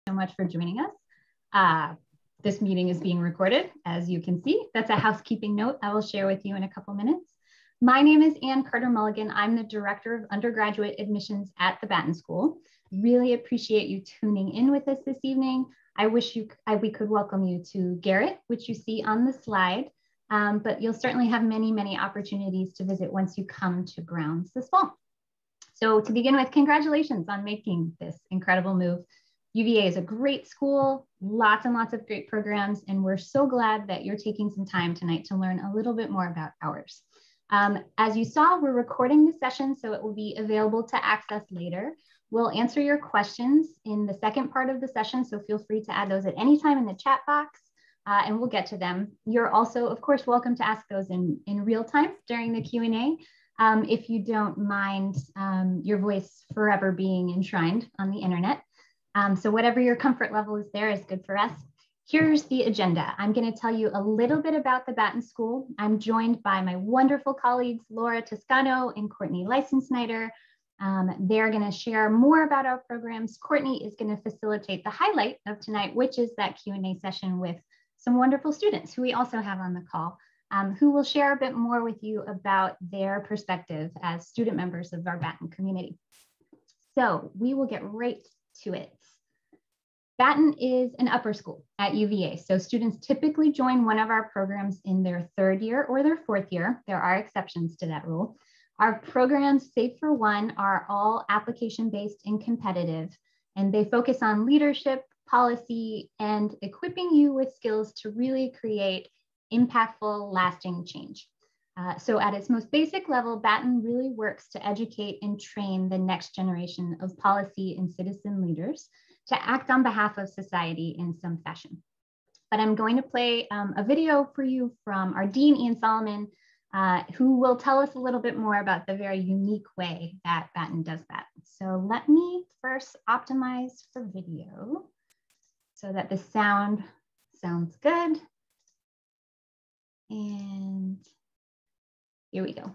so much for joining us. This meeting is being recorded, as you can see. That's a housekeeping note I will share with you in a couple minutes. My name is Ann Carter-Mulligan. I'm the Director of Undergraduate Admissions at the Batten School. Really appreciate you tuning in with us this evening. I wish we could welcome you to Garrett, which you see on the slide, but you'll certainly have many, many opportunities to visit once you come to grounds this fall. So to begin with, congratulations on making this incredible move. UVA is a great school, lots and lots of great programs, and we're so glad that you're taking some time tonight to learn a little bit more about ours. As you saw, we're recording the session, so it will be available to access later. We'll answer your questions in the second part of the session, so feel free to add those at any time in the chat box, and we'll get to them. You're also, of course, welcome to ask those in real time during the Q&A, if you don't mind your voice forever being enshrined on the internet. So whatever your comfort level is there is good for us. Here's the agenda. I'm going to tell you a little bit about the Batten School. I'm joined by my wonderful colleagues, Laura Toscano and Courtney Leisen-Snyder. They're going to share more about our programs. Courtney is going to facilitate the highlight of tonight, which is that Q&A session with some wonderful students who we also have on the call, who will share a bit more with you about their perspective as student members of our Batten community. So we will get right to it. Batten is an upper school at UVA, so students typically join one of our programs in their third year or their fourth year. There are exceptions to that rule. Our programs, save for one, are all application-based and competitive, and they focus on leadership, policy, and equipping you with skills to really create impactful, lasting change. So at its most basic level, Batten really works to educate and train the next generation of policy and citizen leaders to act on behalf of society in some fashion. But I'm going to play a video for you from our Dean, Ian Solomon, who will tell us a little bit more about the very unique way that Batten does that. So let me first optimize for video so that the sound sounds good. And here we go.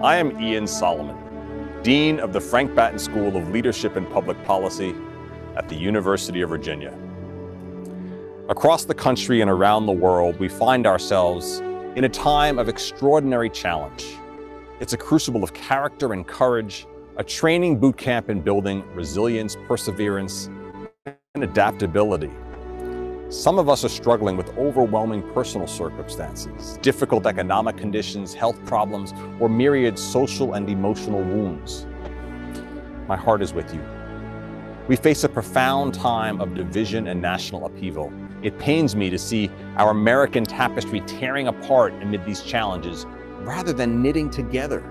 I am Ian Solomon, Dean of the Frank Batten School of Leadership and Public Policy at the University of Virginia. Across the country and around the world, we find ourselves in a time of extraordinary challenge. It's a crucible of character and courage, a training boot camp in building resilience, perseverance, and adaptability. Some of us are struggling with overwhelming personal circumstances, difficult economic conditions, health problems, or myriad social and emotional wounds. My heart is with you. We face a profound time of division and national upheaval. It pains me to see our American tapestry tearing apart amid these challenges rather than knitting together.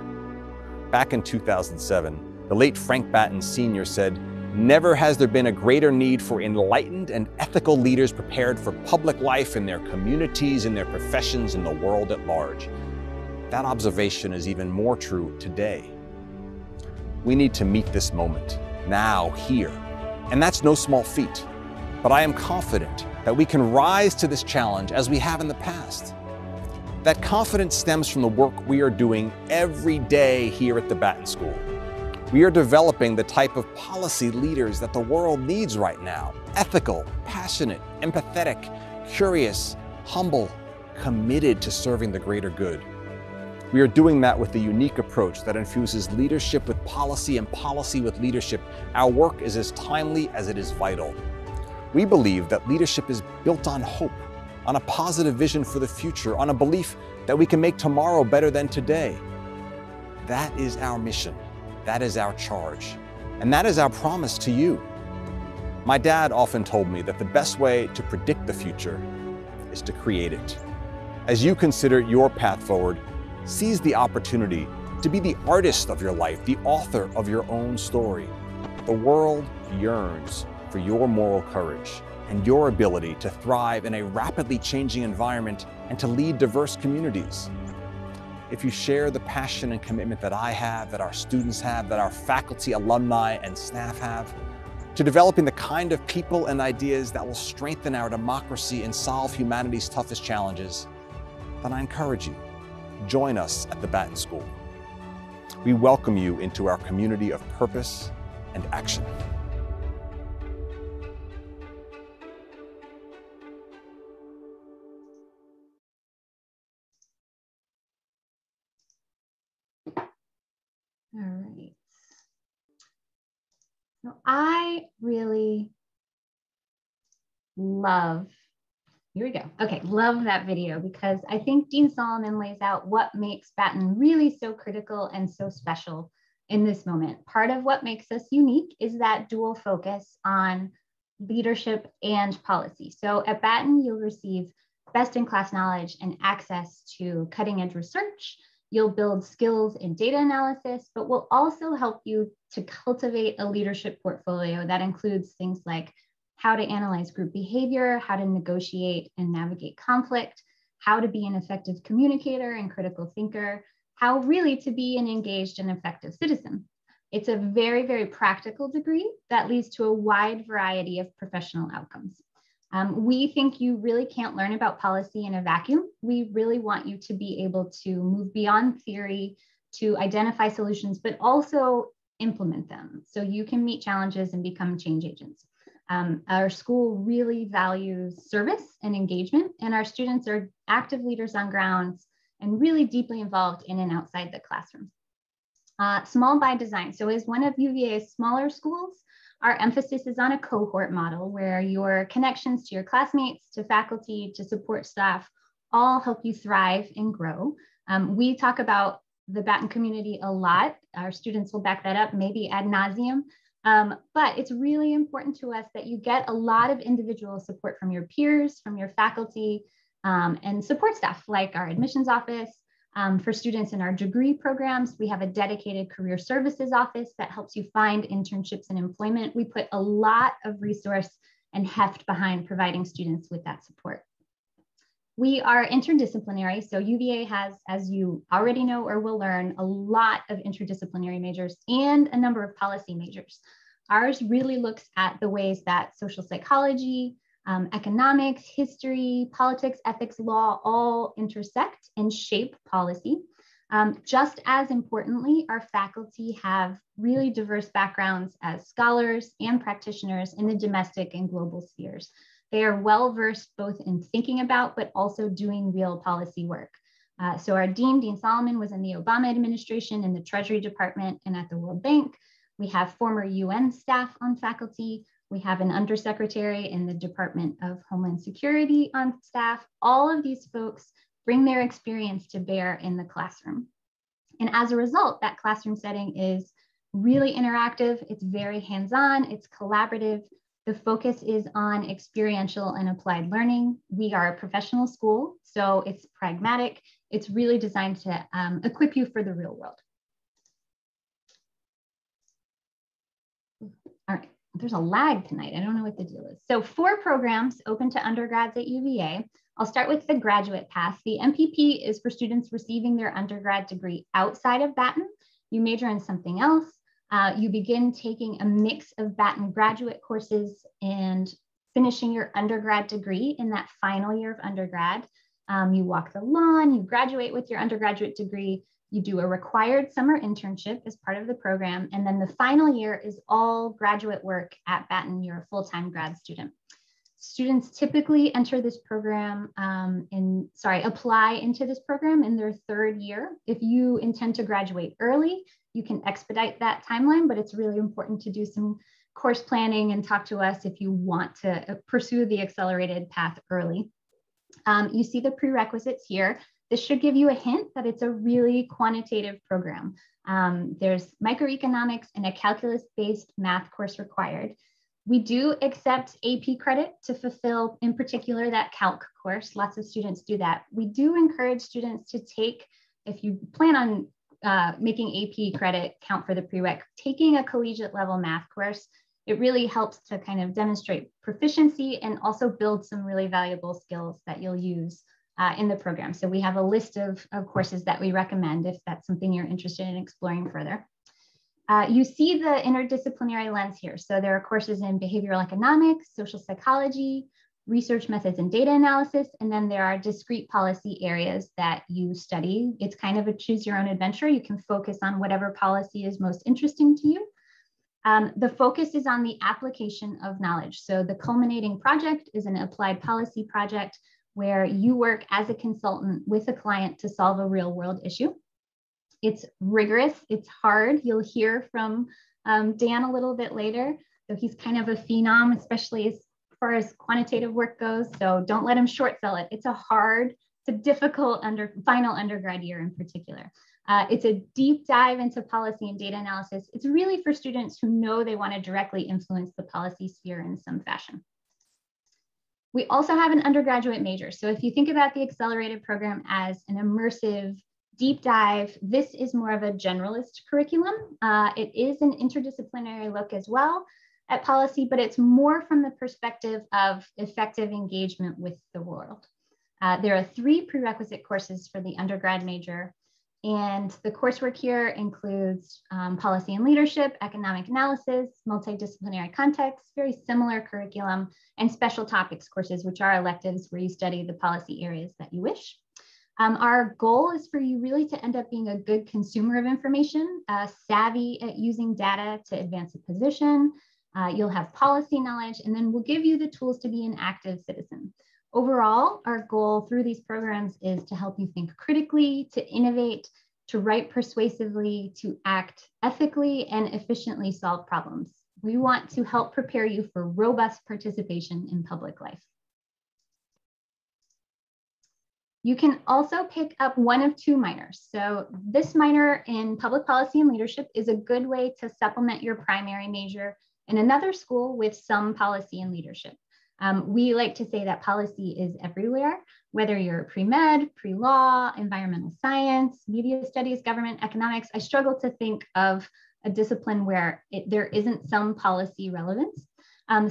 Back in 2007, the late Frank Batten Sr. said, "Never has there been a greater need for enlightened and ethical leaders prepared for public life in their communities, in their professions, in the world at large." That observation is even more true today. We need to meet this moment, now, here. And that's no small feat. But I am confident that we can rise to this challenge as we have in the past. That confidence stems from the work we are doing every day here at the Batten School. We are developing the type of policy leaders that the world needs right now. Ethical, passionate, empathetic, curious, humble, committed to serving the greater good. We are doing that with a unique approach that infuses leadership with policy and policy with leadership. Our work is as timely as it is vital. We believe that leadership is built on hope, on a positive vision for the future, on a belief that we can make tomorrow better than today. That is our mission. That is our charge. And that is our promise to you. My dad often told me that the best way to predict the future is to create it. As you consider your path forward, seize the opportunity to be the artist of your life, the author of your own story. The world yearns for your moral courage and your ability to thrive in a rapidly changing environment and to lead diverse communities. If you share the passion and commitment that I have, that our students have, that our faculty, alumni, and staff have, to developing the kind of people and ideas that will strengthen our democracy and solve humanity's toughest challenges, then I encourage you, join us at the Batten School. We welcome you into our community of purpose and action. All right. So I really love, here we go. Okay, love that video because I think Dean Solomon lays out what makes Batten really so critical and so special in this moment. Part of what makes us unique is that dual focus on leadership and policy. So at Batten, you'll receive best-in-class knowledge and access to cutting-edge research. You'll build skills in data analysis, but we'll also help you to cultivate a leadership portfolio that includes things like how to analyze group behavior, how to negotiate and navigate conflict, how to be an effective communicator and critical thinker, how really to be an engaged and effective citizen. It's a very, very practical degree that leads to a wide variety of professional outcomes. We think you really can't learn about policy in a vacuum. We really want you to be able to move beyond theory, to identify solutions, but also implement them so you can meet challenges and become change agents. Our school really values service and engagement, and our students are active leaders on grounds and really deeply involved in and outside the classroom. Small by design. So as one of UVA's smaller schools, our emphasis is on a cohort model where your connections to your classmates, to faculty, to support staff, all help you thrive and grow. We talk about the Batten community a lot. Our students will back that up, maybe ad nauseum. But it's really important to us that you get a lot of individual support from your peers, from your faculty, and support staff like our admissions office. For students in our degree programs, we have a dedicated career services office that helps you find internships and employment. We put a lot of resource and heft behind providing students with that support. We are interdisciplinary, so UVA has, as you already know or will learn, a lot of interdisciplinary majors and a number of policy majors. Ours really looks at the ways that social psychology, economics, history, politics, ethics, law all intersect and shape policy. Just as importantly, our faculty have really diverse backgrounds as scholars and practitioners in the domestic and global spheres. They are well-versed both in thinking about, but also doing real policy work. So our dean, Dean Solomon, was in the Obama administration in the Treasury Department and at the World Bank. We have former UN staff on faculty. We have an undersecretary in the Department of Homeland Security on staff. All of these folks bring their experience to bear in the classroom. And as a result, that classroom setting is really interactive. It's very hands-on, it's collaborative. The focus is on experiential and applied learning. We are a professional school, so it's pragmatic. It's really designed to equip you for the real world. All right. There's a lag tonight. I don't know what the deal is. So 4 programs open to undergrads at UVA. I'll start with the graduate path. The MPP is for students receiving their undergrad degree outside of Batten. You major in something else. You begin taking a mix of Batten graduate courses and finishing your undergrad degree in that final year of undergrad. You walk the lawn, you graduate with your undergraduate degree. You do a required summer internship as part of the program. And then the final year is all graduate work at Batten. You're a full-time grad student. Students typically enter this program apply into this program in their 3rd year. If you intend to graduate early, you can expedite that timeline, but it's really important to do some course planning and talk to us if you want to pursue the accelerated path early. You see the prerequisites here. This should give you a hint that it's a really quantitative program. There's microeconomics and a calculus-based math course required. We do accept AP credit to fulfill, in particular, that calc course. Lots of students do that. We do encourage students to take, if you plan on making AP credit count for the prereq, taking a collegiate level math course. It really helps to kind of demonstrate proficiency and also build some really valuable skills that you'll use in the program. So we have a list of courses that we recommend if that's something you're interested in exploring further. You see the interdisciplinary lens here. So there are courses in behavioral economics, social psychology, research methods and data analysis, and then there are discrete policy areas that you study. It's kind of a choose your own adventure. You can focus on whatever policy is most interesting to you. The focus is on the application of knowledge. So the culminating project is an applied policy project where you work as a consultant with a client to solve a real world issue. It's rigorous, it's hard. You'll hear from Dan a little bit later. So he's kind of a phenom, especially as far as quantitative work goes. So don't let him short sell it. It's a difficult final undergrad year in particular. It's a deep dive into policy and data analysis. It's really for students who know they want to directly influence the policy sphere in some fashion. We also have an undergraduate major. So if you think about the accelerated program as an immersive deep dive, this is more of a generalist curriculum. It is an interdisciplinary look as well at policy, but it's more from the perspective of effective engagement with the world. There are 3 prerequisite courses for the undergrad major. And the coursework here includes policy and leadership, economic analysis, multidisciplinary context, very similar curriculum, and special topics courses, which are electives where you study the policy areas that you wish. Our goal is for you really to end up being a good consumer of information, savvy at using data to advance a position. You'll have policy knowledge, and then we'll give you the tools to be an active citizen. Overall, our goal through these programs is to help you think critically, to innovate, to write persuasively, to act ethically, and efficiently solve problems. We want to help prepare you for robust participation in public life. You can also pick up one of 2 minors. So this minor in public policy and leadership is a good way to supplement your primary major in another school with some policy and leadership. We like to say that policy is everywhere, whether you're pre-med, pre-law, environmental science, media studies, government, economics. I struggle to think of a discipline where there isn't some policy relevance.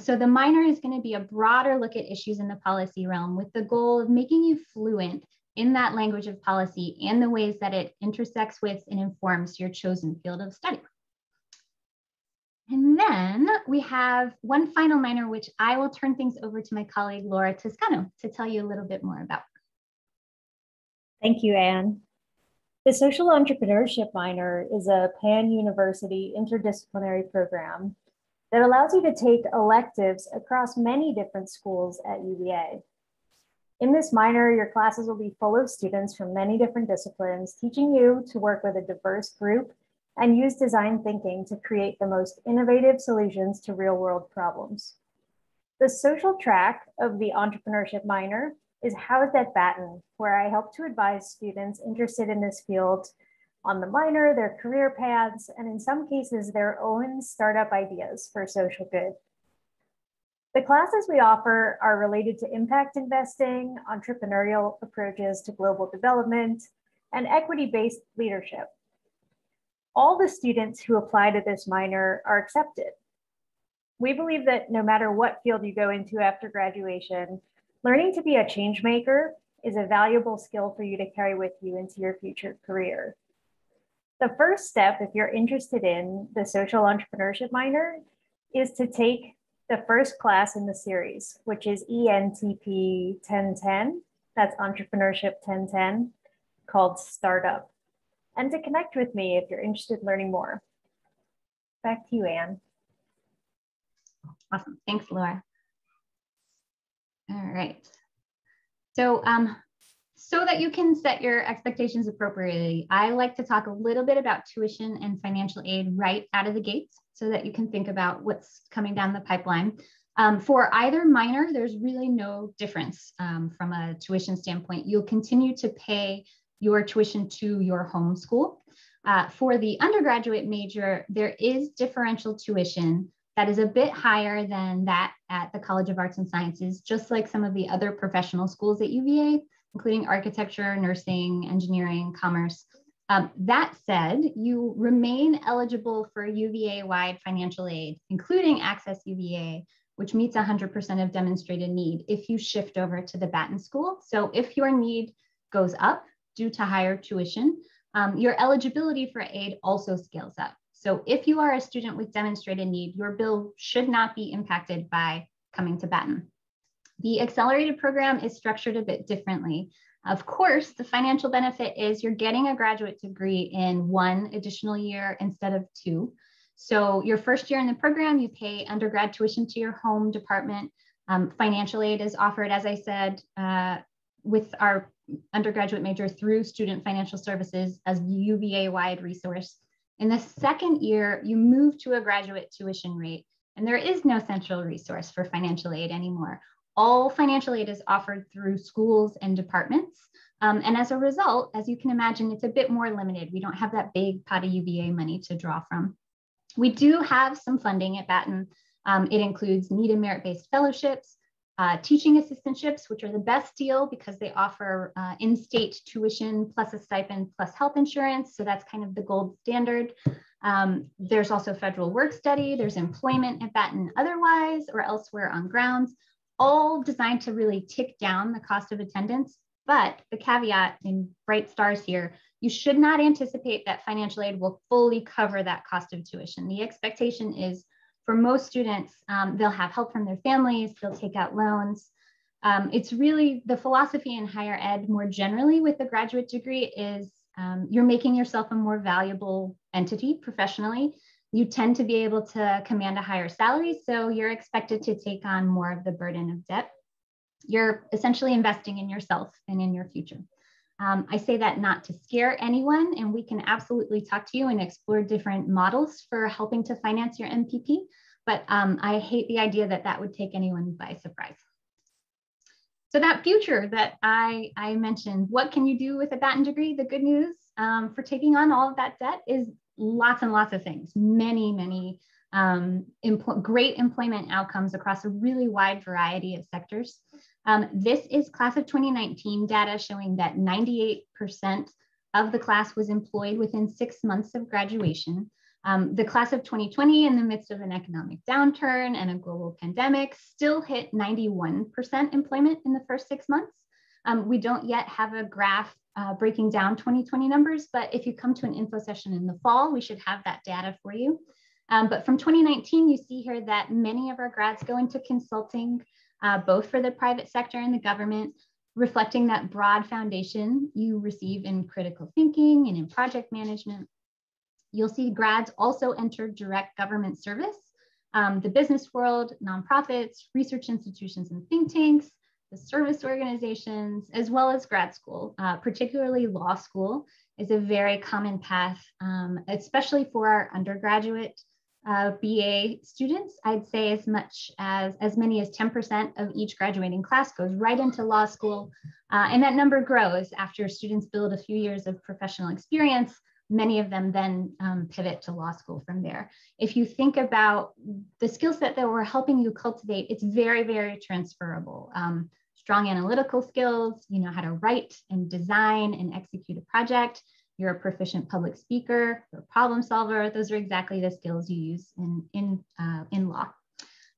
So the minor is going to be a broader look at issues in the policy realm with the goal of making you fluent in that language of policy and the ways that it intersects with and informs your chosen field of study. And then we have one final minor, which I will turn things over to my colleague, Laura Toscano, to tell you a little bit more about. Thank you, Anne. The social entrepreneurship minor is a pan-university interdisciplinary program that allows you to take electives across many different schools at UVA. In this minor, your classes will be full of students from many different disciplines, teaching you to work with a diverse group and use design thinking to create the most innovative solutions to real-world problems. The social track of the entrepreneurship minor is housed at Batten, where I help to advise students interested in this field on the minor, their career paths, and in some cases, their own startup ideas for social good. The classes we offer are related to impact investing, entrepreneurial approaches to global development, and equity-based leadership. All the students who apply to this minor are accepted. We believe that no matter what field you go into after graduation, learning to be a change maker is a valuable skill for you to carry with you into your future career. The first step, if you're interested in the social entrepreneurship minor, is to take the first class in the series, which is ENTP 1010, that's Entrepreneurship 1010, called Startup, and to connect with me if you're interested in learning more. Back to you, Anne. Awesome, thanks, Laura. All right, so that you can set your expectations appropriately, I like to talk a little bit about tuition and financial aid right out of the gates so that you can think about what's coming down the pipeline. For either minor, there's really no difference from a tuition standpoint. You'll continue to pay your tuition to your home school. For the undergraduate major, there is differential tuition that is a bit higher than that at the College of Arts and Sciences, just like some of the other professional schools at UVA, including architecture, nursing, engineering, commerce. That said, you remain eligible for UVA-wide financial aid, including Access UVA, which meets 100% of demonstrated need if you shift over to the Batten School. So if your need goes up due to higher tuition, your eligibility for aid also scales up. So if you are a student with demonstrated need, your bill should not be impacted by coming to Batten. The accelerated program is structured a bit differently. Of course, the financial benefit is you're getting a graduate degree in 1 additional year instead of 2. So your first year in the program, you pay undergrad tuition to your home department. Financial aid is offered, as I said, with our undergraduate major through Student Financial Services as UVA-wide resource. In the second year, you move to a graduate tuition rate, and there is no central resource for financial aid anymore. All financial aid is offered through schools and departments. And as a result, as you can imagine, it's a bit more limited. We don't have that big pot of UVA money to draw from. We do have some funding at Batten. It includes need and merit-based fellowships, teaching assistantships, which are the best deal because they offer in-state tuition plus a stipend plus health insurance. So that's kind of the gold standard. There's also federal work study. There's employment at Batten otherwise or elsewhere on grounds, all designed to really tick down the cost of attendance. But the caveat in bright stars here, you should not anticipate that financial aid will fully cover that cost of tuition. The expectation is for most students, they'll have help from their families, they'll take out loans. It's really the philosophy in higher ed more generally with the graduate degree is you're making yourself a more valuable entity professionally. You tend to be able to command a higher salary, so you're expected to take on more of the burden of debt. You're essentially investing in yourself and in your future. I say that not to scare anyone, and we can absolutely talk to you and explore different models for helping to finance your MPP, but I hate the idea that that would take anyone by surprise. So that future that I mentioned, what can you do with a Batten degree? The good news for taking on all of that debt is lots and lots of things, many great employment outcomes across a really wide variety of sectors. This is class of 2019 data showing that 98% of the class was employed within 6 months of graduation. The class of 2020, in the midst of an economic downturn and a global pandemic, still hit 91% employment in the first 6 months. We don't yet have a graph breaking down 2020 numbers, but if you come to an info session in the fall, we should have that data for you. But from 2019, you see here that many of our grads go into consulting, both for the private sector and the government, reflecting that broad foundation you receive in critical thinking and in project management. You'll see grads also enter direct government service, the business world, nonprofits, research institutions and think tanks, the service organizations, as well as grad school, particularly law school is a very common path, especially for our undergraduate BA students. I'd say as many as 10% of each graduating class goes right into law school. And that number grows after students build a few years of professional experience. Many of them then pivot to law school from there. If you think about the skill set that we're helping you cultivate, it's very transferable. Strong analytical skills, you know how to write and design and execute a project. You're a proficient public speaker, you're a problem solver. Those are exactly the skills you use in law.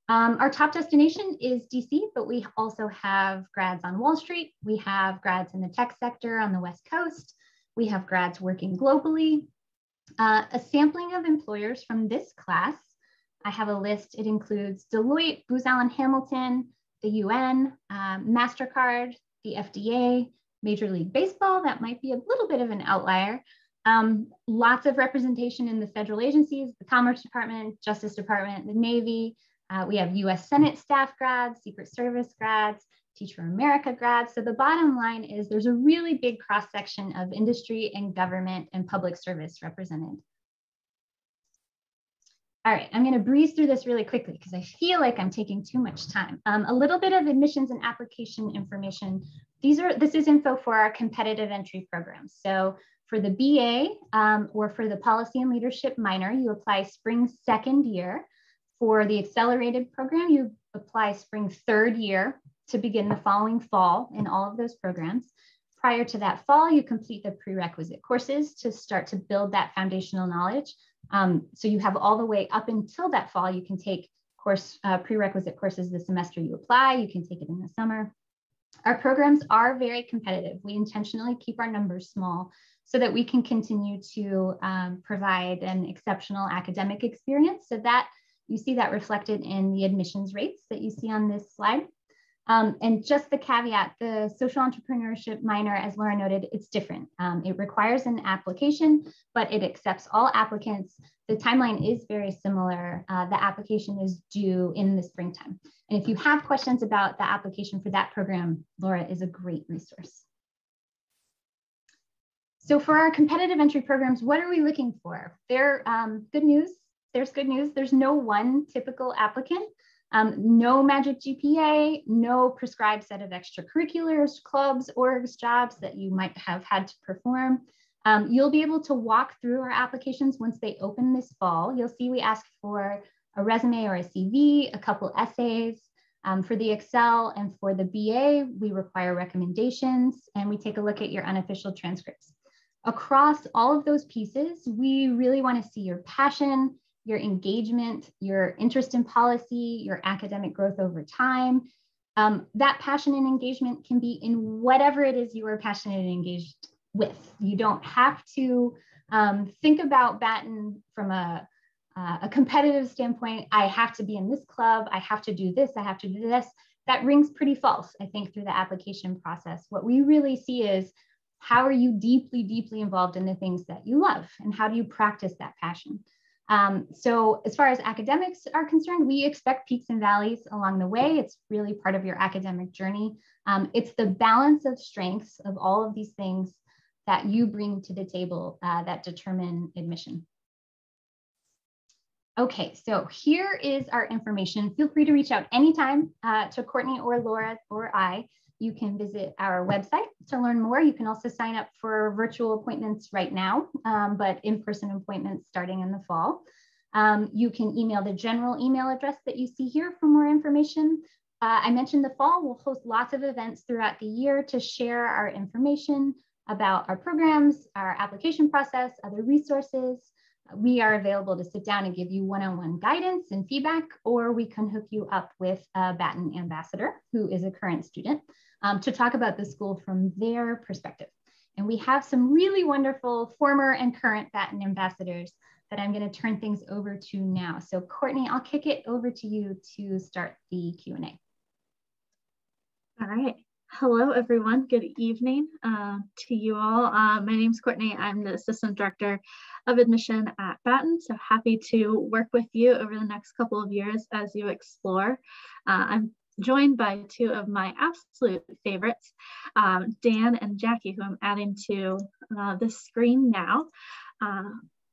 Our top destination is DC, but we also have grads on Wall Street. We have grads in the tech sector on the West Coast. We have grads working globally. A sampling of employers from this class. I have a list. It includes Deloitte, Booz Allen Hamilton, the UN, MasterCard, the FDA, Major League Baseball. That might be a little bit of an outlier. Lots of representation in the federal agencies, the Commerce Department, Justice Department, the Navy. We have US Senate staff grads, Secret Service grads, Teach for America grads. So the bottom line is there's a really big cross-section of industry and government and public service represented. All right, I'm gonna breeze through this really quickly because I feel like I'm taking too much time. A little bit of admissions and application information. This is info for our competitive entry programs. So for the BA or for the policy and leadership minor, you apply spring second year. For the accelerated program, you apply spring third year to begin the following fall in all of those programs. Prior to that fall, you complete the prerequisite courses to start to build that foundational knowledge. So you have all the way up until that fall, you can take prerequisite courses the semester you apply, you can take it in the summer. Our programs are very competitive. We intentionally keep our numbers small so that we can continue to provide an exceptional academic experience. So that you see that reflected in the admissions rates that you see on this slide. And just the caveat, the social entrepreneurship minor, as Laura noted, it's different. It requires an application, but it accepts all applicants. The timeline is very similar. The application is due in the springtime. And if you have questions about the application for that program, Laura is a great resource. So for our competitive entry programs, what are we looking for? Good news. There's good news. There's no one typical applicant. No magic GPA, no prescribed set of extracurriculars, clubs, orgs, jobs that you might have had to perform. You'll be able to walk through our applications once they open this fall. You'll see we ask for a resume or a CV, a couple essays. For the Excel and for the BA, we require recommendations, and we take a look at your unofficial transcripts. Across all of those pieces, we really want to see your passion, your engagement, your interest in policy, your academic growth over time. That passion and engagement can be in whatever it is you are passionate and engaged with. You don't have to think about Batten from a competitive standpoint. I have to be in this club, I have to do this, I have to do this. That rings pretty false, I think, through the application process. What we really see is, how are you deeply, deeply involved in the things that you love, and how do you practice that passion? So as far as academics are concerned, we expect peaks and valleys along the way. It's really part of your academic journey. It's the balance of strengths of all of these things that you bring to the table that determine admission. Okay, so here is our information. Feel free to reach out anytime to Courtney or Laura or I. You can visit our website to learn more. You can also sign up for virtual appointments right now, but in-person appointments starting in the fall. You can email the general email address that you see here for more information. I mentioned the fall, we'll host lots of events throughout the year to share our information about our programs, our application process, other resources. We are available to sit down and give you one-on-one guidance and feedback, or we can hook you up with a Batten ambassador who is a current student to talk about the school from their perspective. And we have some really wonderful former and current Batten ambassadors that I'm going to turn things over to now. So Courtney, I'll kick it over to you to start the Q&A. All right. Hello, everyone. Good evening to you all. My name's Courtney. I'm the Assistant Director of Admission at Batten. So happy to work with you over the next couple of years as you explore. I'm joined by two of my absolute favorites, Dan and Jackie, who I'm adding to the screen now.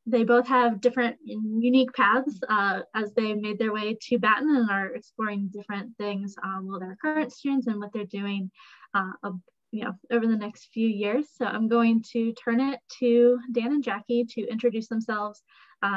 They both have different unique paths as they made their way to Batten and are exploring different things while they're current students and what they're doing over the next few years. So I'm going to turn it to Dan and Jackie to introduce themselves,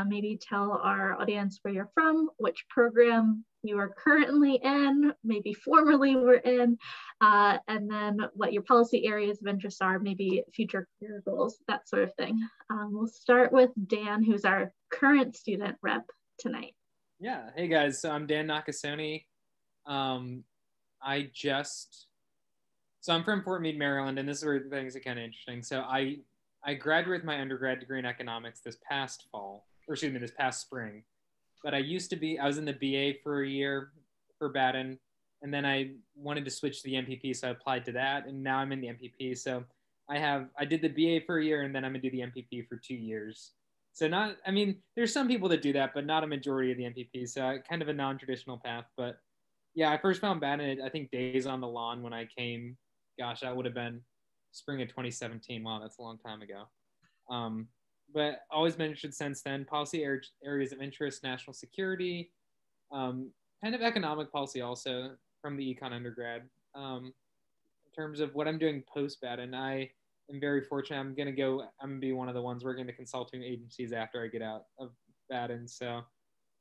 maybe tell our audience where you're from, which program you are currently in, maybe formerly were in, and then what your policy areas of interest are, maybe future career goals, that sort of thing. We'll start with Dan, who's our current student rep tonight. Yeah, hey guys, so I'm Dan Nakasone. So I'm from Fort Meade, Maryland, and this is where things are kind of interesting. So I graduated with my undergrad degree in economics this past spring. But I was in the BA for a year for Batten, and then I wanted to switch to the MPP, so I applied to that, and now I'm in the MPP. So I did the BA for a year, and then I'm gonna do the MPP for 2 years. So there's some people that do that, but not a majority of the MPP, so kind of a non-traditional path. But yeah, I first found Batten, I think, Days on the Lawn when I came. Gosh, that would have been spring of 2017. Wow, that's a long time ago. But always been interested since then. Policy areas of interest, national security, kind of economic policy also from the econ undergrad. In terms of what I'm doing post-Batten, I am very fortunate. I'm going to be one of the ones working the consulting agencies after I get out of Batten. So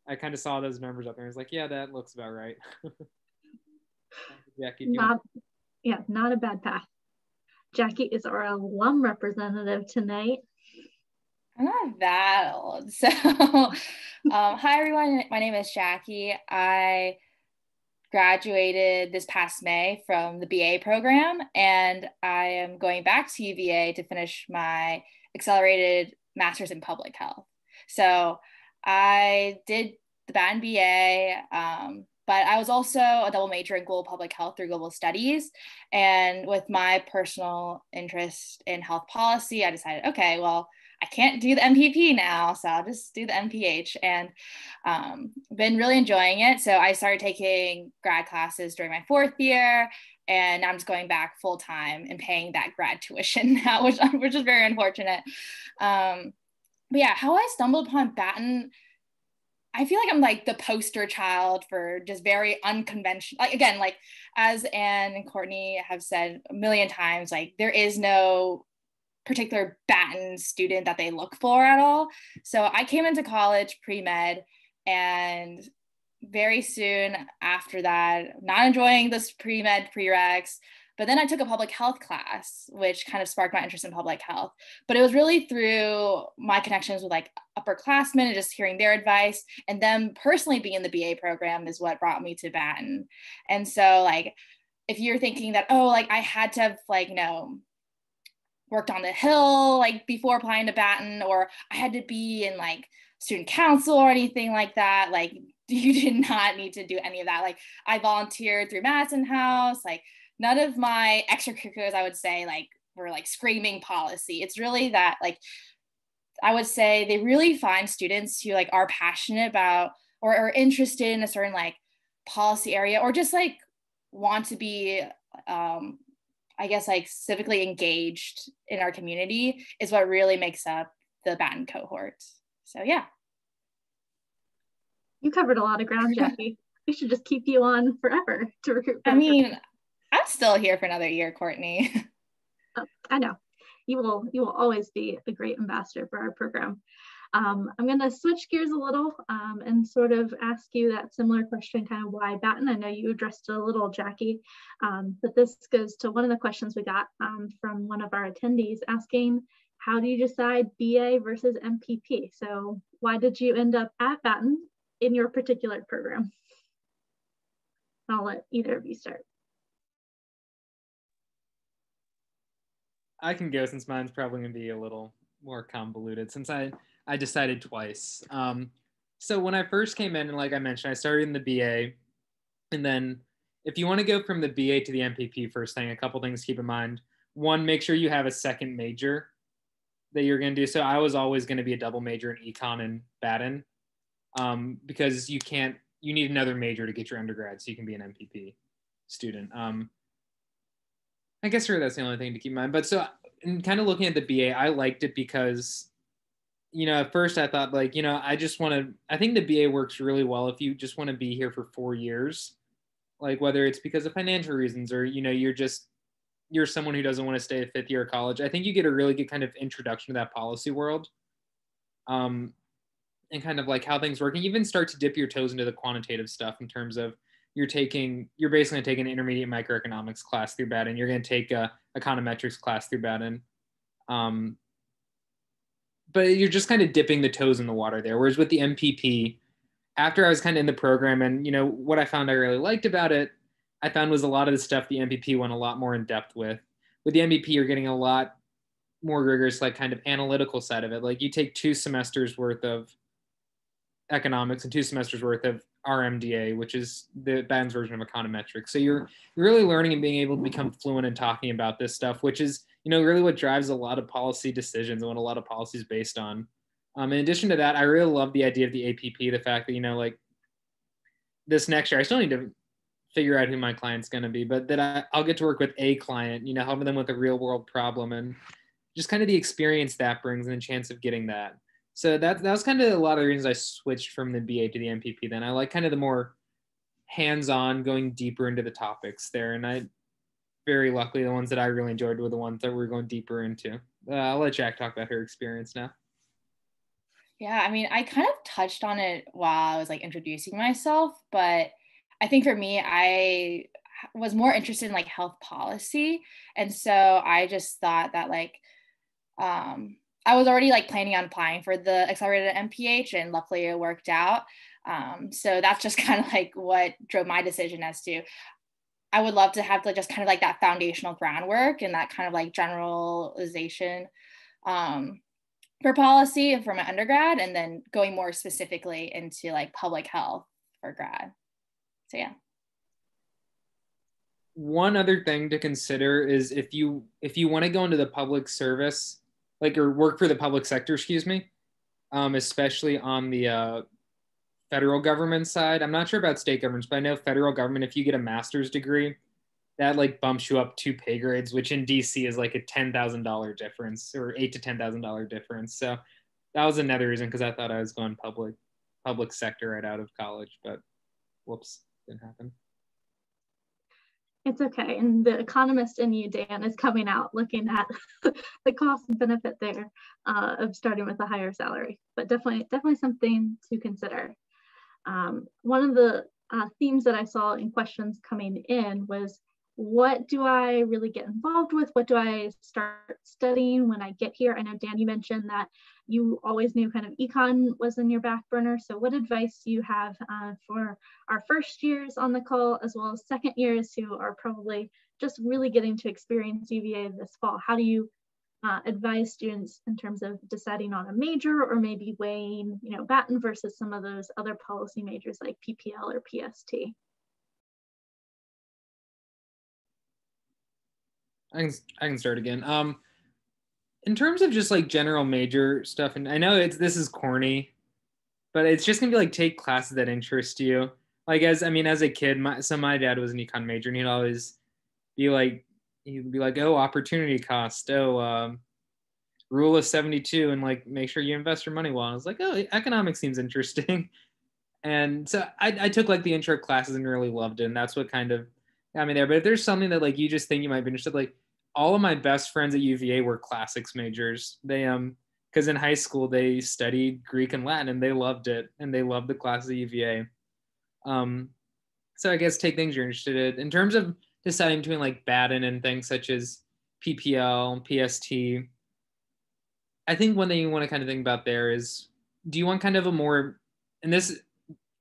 I kind of saw those numbers up there. I was like, yeah, that looks about right. Jackie, not a bad path. Jackie is our alum representative tonight. I'm not that old. So, hi everyone. My name is Jackie. I graduated this past May from the BA program, and I am going back to UVA to finish my accelerated master's in public health. So I did the Batten BA, But I was also a double major in global public health through global studies. And with my personal interest in health policy, I decided, okay, well, I can't do the MPP now, so I'll just do the MPH, and been really enjoying it. So I started taking grad classes during my 4th year, and I'm just going back full time and paying that grad tuition now, which is very unfortunate. But yeah, how I stumbled upon Batten, I feel like I'm like the poster child for just very unconventional, like, again, like as Anne and Courtney have said a million times, like there is no particular Batten student that they look for at all. So I came into college pre-med, and very soon after that, not enjoying this pre-med prereqs, but then I took a public health class, which kind of sparked my interest in public health. But it was really through my connections with like upperclassmen and just hearing their advice, and them personally being in the BA program is what brought me to Batten. And so like, if you're thinking that, oh, like I had to have like, worked on the Hill like before applying to Batten, or I had to be in like student council or anything like that, like you did not need to do any of that. Like I volunteered through Madison House, like none of my extracurriculars, I would say, like were like screaming policy. It's really that, like, I would say they really find students who like are passionate about or are interested in a certain like policy area, or just like want to be I guess like civically engaged in our community, is what really makes up the Batten cohort. So yeah. You covered a lot of ground, Jackie. We should just keep you on forever to recruit. I mean, I'm still here for another year, Courtney. Oh, I know. You will always be a great ambassador for our program. I'm going to switch gears a little and sort of ask you that similar question, kind of why Batten? I know you addressed it a little, Jackie, but this goes to one of the questions we got from one of our attendees asking, how do you decide BA versus MPP? So why did you end up at Batten in your particular program? I'll let either of you start. I can go, since mine's probably going to be a little more convoluted, since I decided twice. So when I first came in, and like I mentioned, I started in the BA. And then if you want to go from the BA to the MPP, first thing, a couple things to keep in mind. One, make sure you have a second major that you're going to do. So I was always going to be a double major in econ and Batten, because you need another major to get your undergrad so you can be an MPP student. I guess really that's the only thing to keep in mind. But so, in kind of looking at the BA, I liked it because, at first I thought like, I think the BA works really well if you just want to be here for 4 years, like whether it's because of financial reasons or, you're someone who doesn't want to stay a 5th year of college. I think you get a really good kind of introduction to that policy world, and kind of like how things work. And you even start to dip your toes into the quantitative stuff in terms of you're basically going to take an intermediate microeconomics class through Batten. You're going to take a econometrics class through Batten. But you're just kind of dipping the toes in the water there. Whereas with the MPP, after I was kind of in the program, and what I found I really liked about it, I found was a lot of the stuff the MPP went a lot more in depth with. With the MPP, you're getting a lot more rigorous, like kind of analytical side of it. Like you take 2 semesters worth of economics and 2 semesters worth of RMDA, which is the Batten's version of econometrics. So you're really learning and being able to become fluent in talking about this stuff, which is, really what drives a lot of policy decisions and what a lot of policy is based on. In addition to that, I really love the idea of the APP, the fact that, like this next year, I still need to figure out who my client's going to be, but that I'll get to work with a client, helping them with a real world problem, and just kind of the experience that brings and the chance of getting that. So that was kind of a lot of the reasons I switched from the BA to the MPP. Then I like kind of the more hands-on, going deeper into the topics there. And I very luckily, the ones that I really enjoyed were the ones that we're going deeper into. I'll let Jack talk about her experience now. Yeah, I mean, I kind of touched on it while I was like introducing myself, but I think for me, I was more interested in like health policy. And so I just thought that like, I was already like planning on applying for the accelerated MPH, and luckily it worked out. So that's just kind of like what drove my decision as to, I would love to have like just kind of like that foundational groundwork and that kind of like generalization for policy for my undergrad, and then going more specifically into like public health for grad. So yeah. One other thing to consider is if you want to go into the public service, like, or work for the public sector, excuse me, especially on the federal government side. I'm not sure about state governments, but I know federal government, if you get a master's degree, that like bumps you up 2 pay grades, which in DC is like a $10,000 difference, or $8,000 to $10,000 difference. So that was another reason, because I thought I was going public sector right out of college, but whoops, didn't happen. It's okay. And the economist in you, Dan, is coming out looking at the cost and benefit there of starting with a higher salary, but definitely something to consider. One of the themes that I saw in questions coming in was, what do I really get involved with? What do I start studying when I get here? I know, Dan, you mentioned that you always knew kind of econ was in your back burner. So what advice do you have for our first years on the call, as well as second years who are probably just really getting to experience UVA this fall? How do you advise students in terms of deciding on a major, or maybe weighing, Batten versus some of those other policy majors like PPL or PST? I can start again. In terms of just like general major stuff, and I know this is corny, but it's just gonna be like, take classes that interest you. Like, as a kid, my dad was an econ major, and he'd always be like, oh, opportunity cost, rule of 72, and like, make sure you invest your money well. And I was like, oh, economics seems interesting. And so I took like the intro classes and really loved it, and that's what kind of got me there. But if there's something that like you just think you might be interested, like, all of my best friends at UVA were classics majors. They because in high school they studied Greek and Latin, and they loved it, and they loved the classes at UVA. So I guess take things you're interested in. In terms of deciding between like Batten and things such as PPL, PST, I think one thing you want to kind of think about there is, do you want kind of a more, and this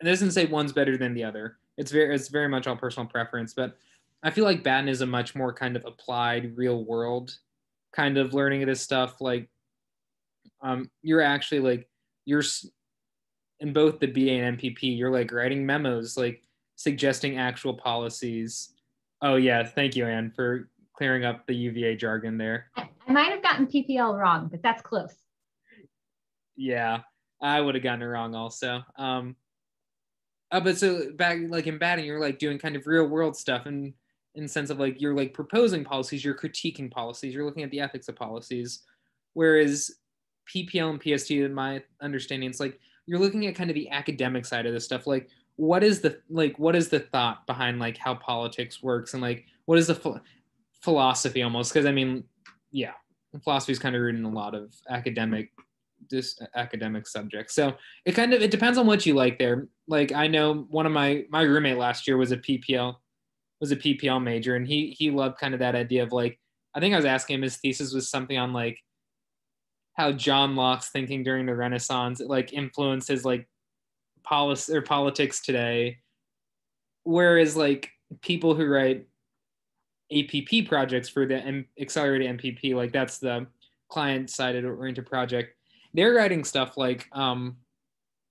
doesn't say one's better than the other. It's very much all personal preference, but I feel like Batten is a much more kind of applied, real world kind of learning of this stuff. Like, you're actually like, you're in both the BA and MPP, you're like writing memos, like suggesting actual policies. Oh yeah, thank you, Anne, for clearing up the UVA jargon there. I might have gotten PPL wrong, but that's close. Yeah, I would have gotten it wrong also. But so back like in Batten, you're like doing kind of real world stuff, and in the sense of like, you're like proposing policies, you're critiquing policies, you're looking at the ethics of policies. Whereas PPL and PST, in my understanding, it's like you're looking at kind of the academic side of this stuff. Like, what is the thought behind like how politics works, and like what is the philosophy almost? Because philosophy is kind of rooted in a lot of academic subjects. So it depends on what you like there. Like, I know one of my roommate last year was a PPL major, and he loved kind of that idea of like, I think I was asking him, his thesis was something on like how John Locke's thinking during the Renaissance like influences like policy or politics today, whereas like people who write APP projects for the accelerated MPP, like that's the client-sided oriented project, they're writing stuff like how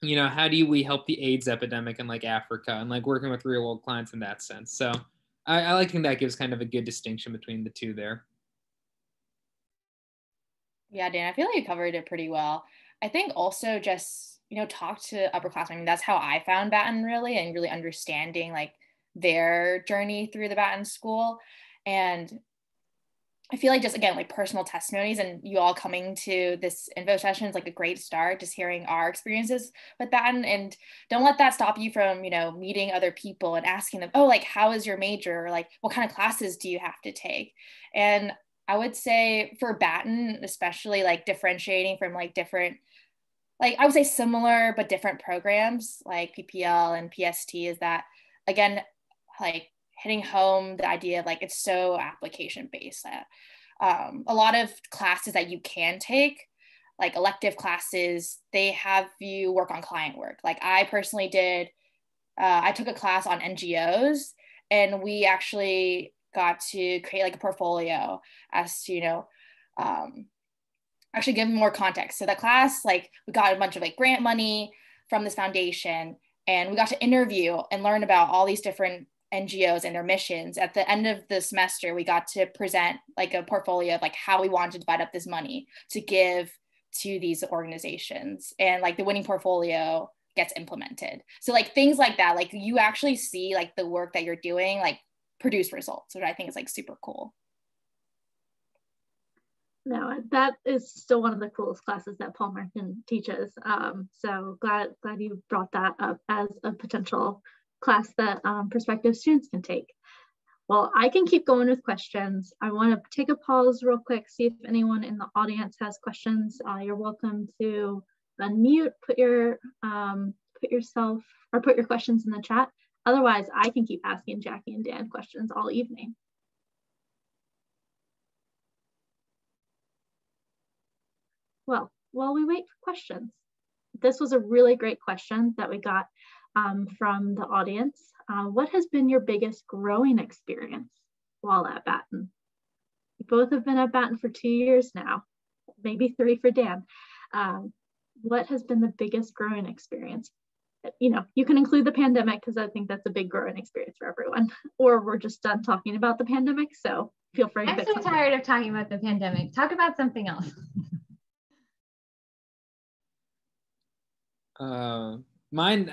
do we help the AIDS epidemic in like Africa, and like working with real world clients in that sense. So I like think that gives kind of a good distinction between the two there. Yeah, Dan, I feel like you covered it pretty well. I think also just, talk to upperclassmen. I mean, that's how I found Batten really, and really understanding like their journey through the Batten School. And I feel like just, again, like personal testimonies and you all coming to this info session is like a great start, just hearing our experiences with Batten. And don't let that stop you from, meeting other people and asking them, oh, like, how is your major? Or like, what kind of classes do you have to take? And I would say for Batten, especially like differentiating from like different, like I would say similar but different programs like PPL and PST, is that, again, like hitting home the idea of like, it's so application based that a lot of classes that you can take, like elective classes, they have you work on client work. Like I personally did, I took a class on NGOs, and we actually got to create like a portfolio as to, actually give more context. So the class, like we got a bunch of like grant money from this foundation, And we got to interview and learn about all these different NGOs and their missions. At the end of the semester, we got to present like a portfolio of like how we wanted to divide up this money to give to these organizations, and like the winning portfolio gets implemented. So like things like that, like you actually see like the work that you're doing like produce results, which I think is like super cool. No, that is still one of the coolest classes that Paul Martin teaches. So glad you brought that up as a potential class that prospective students can take. Well, I can keep going with questions. I want to take a pause real quick, see if anyone in the audience has questions. You're welcome to unmute, put your questions in the chat. Otherwise, I can keep asking Jackie and Dan questions all evening. Well, while we wait for questions, this was a really great question that we got from the audience. What has been your biggest growing experience while at Batten? You both have been at Batten for 2 years now, maybe 3 for Dan. What has been the biggest growing experience? You know, you can include the pandemic because I think that's a big growing experience for everyone, or we're just done talking about the pandemic, so feel free to I'm so tired of talking about the pandemic. Talk about something else. Mine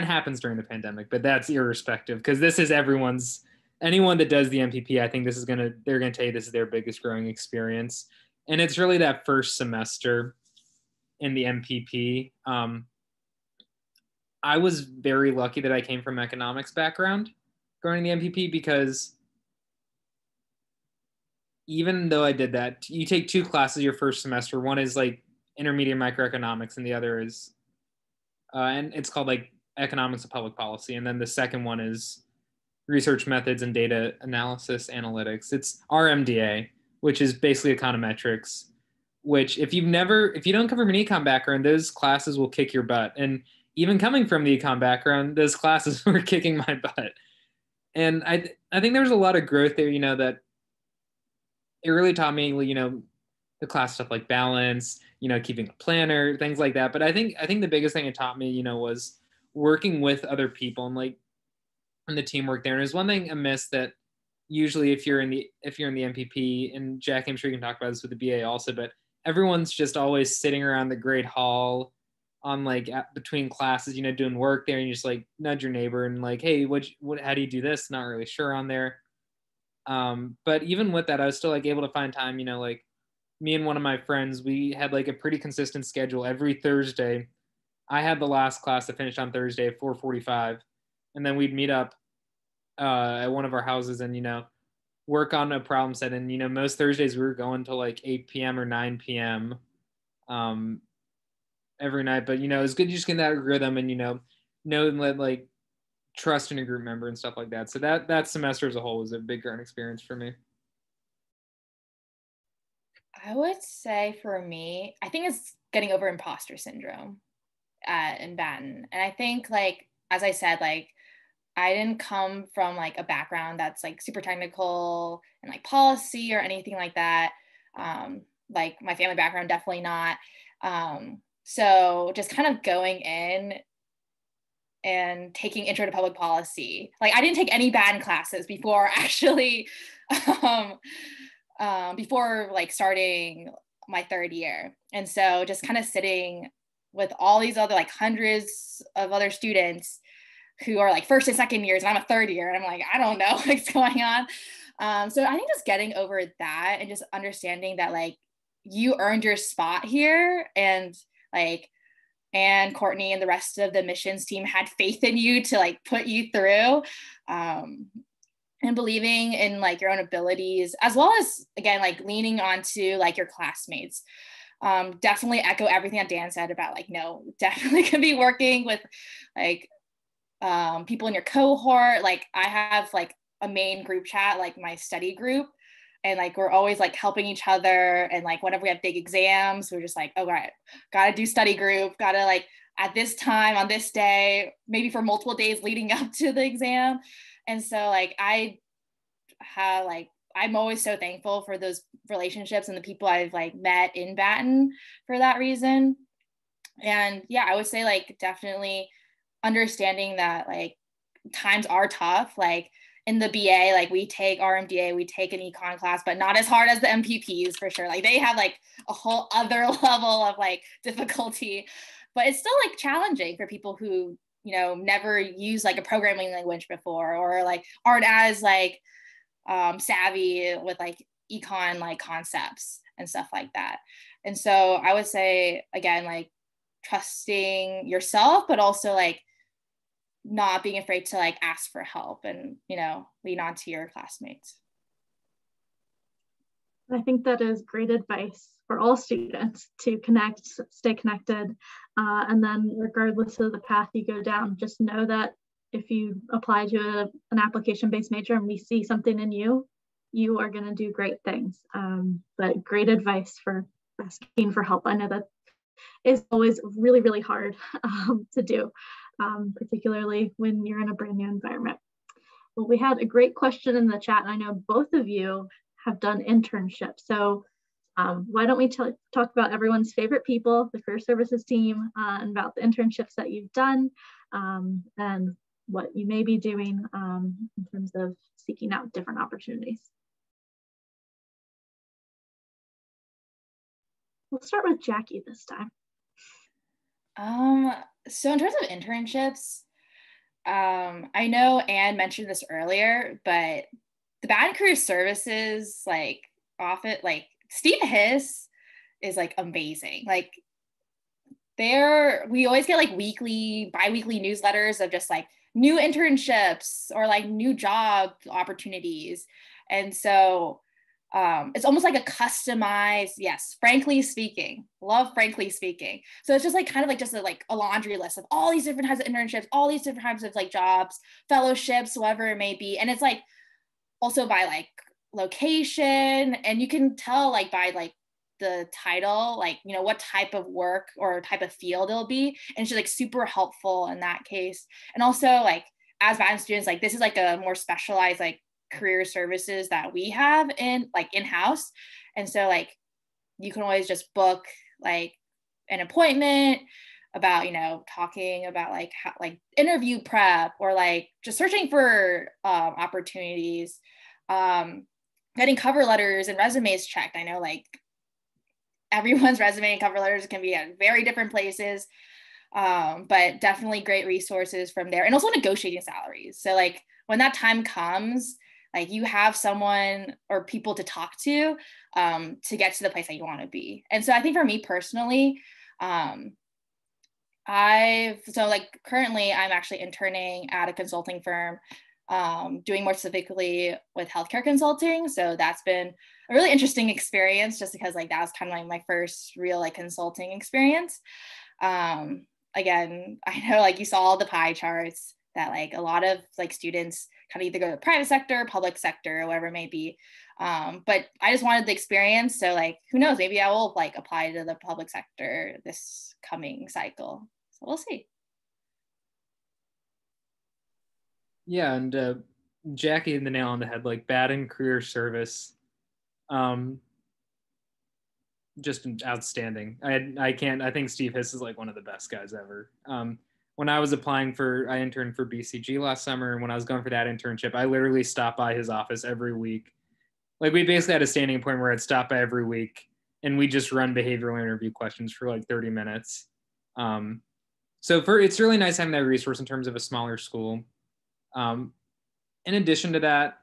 happens during the pandemic, but that's irrespective because this is anyone that does the MPP. I think they're gonna tell you this is their biggest growing experience, and it's really that first semester in the MPP. I was very lucky that I came from economics background going to the MPP, because even though I did that, you take 2 classes your first semester. One is like intermediate microeconomics, and the other is and it's called like economics of public policy. And then the second one is research methods and data analysis analytics. It's RMDA, which is basically econometrics, which if you don't come from an econ background, those classes will kick your butt. And even coming from the econ background, those classes were kicking my butt. And I think there was a lot of growth there, you know, that it really taught me, you know, the class stuff like balance, you know, keeping a planner, things like that. But I think the biggest thing it taught me, you know, was working with other people and the teamwork there. And there's one thing amiss that usually if you're in the MPP, and Jack, I'm sure you can talk about this with the BA also, but everyone's just always sitting around the great hall on like between classes, you know, doing work there, and you just like nudge your neighbor and like, hey, how do you do this? Not really sure on there. But even with that, I was still like able to find time, you know, like me and one of my friends, we had like a pretty consistent schedule every Thursday. I had the last class that finished on Thursday at 4:45, and then we'd meet up at one of our houses and, you know, work on a problem set. And, you know, most Thursdays we were going to like 8 p.m. or 9 p.m. Every night. But, you know, it's good to just get that rhythm and, you know and let like trust in a group member and stuff like that. So that semester as a whole was a big growing experience for me. I would say for me, I think it's getting over imposter syndrome in Batten. And I think, like, as I said, like, I didn't come from like a background that's like super technical and like policy or anything like that. Like my family background, definitely not. So just kind of going in and taking intro to public policy. Like I didn't take any Batten classes before actually, before like starting my 3rd year. And so just kind of sitting with all these other like hundreds of other students who are like 1st and 2nd years, and I'm a 3rd year, and I'm like, I don't know what's going on. So I think just getting over that and just understanding that like you earned your spot here, and like and Courtney and the rest of the missions team had faith in you to like put you through, and believing in like your own abilities, as well as again like leaning onto like your classmates. Definitely echo everything that Dan said about like, no, definitely can be working with like people in your cohort. Like I have like a main group chat, like my study group, and like we're always like helping each other. And like whenever we have big exams, we're just like, oh, right, gotta do study group, gotta like at this time on this day, maybe for multiple days leading up to the exam. And so like I'm always so thankful for those relationships and the people I've like met in Batten for that reason. And yeah, I would say like definitely understanding that like times are tough. Like in the BA, like we take RMDA, we take an econ class, but not as hard as the MPPs for sure. Like they have like a whole other level of like difficulty, but it's still like challenging for people who, you know, never used like a programming language before, or like aren't as like savvy with like econ like concepts and stuff like that. And so I would say, again, like trusting yourself, but also like not being afraid to like ask for help and, you know, lean on to your classmates. I think that is great advice for all students to connect, stay connected. And then regardless of the path you go down, just know that if you apply to an application-based major and we see something in you, you are going to do great things. But great advice for asking for help. I know that is always really, really hard to do, particularly when you're in a brand new environment. Well, we had a great question in the chat, and I know both of you have done internships. So why don't we talk about everyone's favorite people, the career services team, and about the internships that you've done, and what you may be doing in terms of seeking out different opportunities. We'll start with Jackie this time. So in terms of internships, I know Anne mentioned this earlier, but the Batten Career Services like office, like Steve Hiss is like amazing. Like we always get like weekly, bi-weekly newsletters of just like new internships or like new job opportunities. And so it's almost like a customized, yes, frankly speaking, love frankly speaking. So it's just like kind of like just a laundry list of all these different types of internships, all these different types of like jobs, fellowships, whatever it may be. And it's like also by like location, and you can tell like by like the title, like, you know, what type of work or type of field it'll be. And it's just like super helpful in that case. And also like as Batten students, like this is like a more specialized like career services that we have in like in-house. And so like you can always just book like an appointment about, you know, talking about like how, like interview prep, or like just searching for opportunities, getting cover letters and resumes checked. I know like everyone's resume and cover letters can be at very different places, but definitely great resources from there. And also negotiating salaries. So like when that time comes, like you have someone or people to talk to get to the place that you want to be. And so I think for me personally, currently I'm actually interning at a consulting firm, doing more specifically with healthcare consulting. So that's been a really interesting experience, just because like that was kind of like my first real like consulting experience. Again, I know like you saw all the pie charts that like a lot of like students kind of either go to the private sector, public sector, or whatever it may be. But I just wanted the experience. So like, who knows, maybe I will like apply to the public sector this coming cycle. So we'll see. Yeah, and Jackie hit the nail on the head, like Batten Career Service, just outstanding. I think Steve Hiss is like one of the best guys ever. When I was applying I interned for BCG last summer, and when I was going for that internship, I literally stopped by his office every week. Like we basically had a standing point where I'd stop by every week, and we just run behavioral interview questions for like 30 minutes. So it's really nice having that resource in terms of a smaller school. In addition to that,